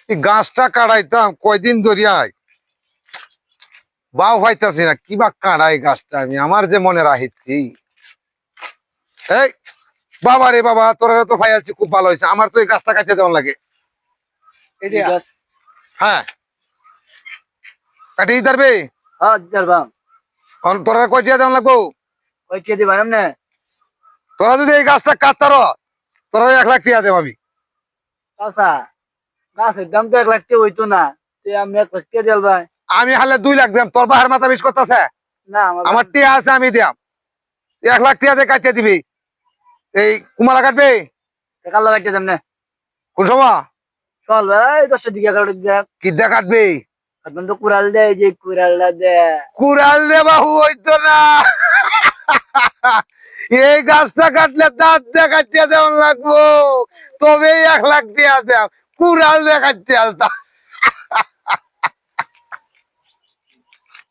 এই গাছটা কাটাইতাম কয়দিন ধরিয়ায় বাও হইতাছি না, কিবা কাটাই গাছটা আমি, আমার যে মনে রাহিছি। এই বাবা রে বাবা, তোরা তো ভাই আছি, খুব ভালো হয়েছে, আমার তো এই গাছটা কাটিয়ে দেওয়ার লাগে। হ্যাঁ, কাটিয়ে দিতে পারবে? হ্যাঁ দিতারবাম। তোরা কয়টিয়া দেওয়ার লাগবো? কইছে দিবা না? তোরা যদি এই গাছটা কাটতার, তোরা 1 লাখ টাকা দেব আমি। চাচা গাছের দাম তো 1 লাখ টাকা হইতো না, তে আমি 1 লাখ টাকা দিল ভাই। আমি হালে 2 লাখ দিলাম, তোর বাহার মাথা বিষ করতেছে। না আমার টিয়া আছে, আমি দিয়াম। 1 লাখ টাকা দিয়ে কাটিয়ে দিবি। এই কুমারা কাটবে কাল লাগাইতে দাম না। কোন সময়? চল ভাই 10টার দিকে 11টার দিকে। কি দিয়ে কাটবে? এখন তো কুড়াল দেয়, যে কুড়ালটা দেয়। কুড়াল দে বাহু, হইতো না। এই গাছটা কাটলে দাঁত দিয়ে কাটিয়ে দেওয়ার লাগবো, তবেই 1 লাখ টাকা দেব। কুড়াল দিয়ে কাটতে আলতা।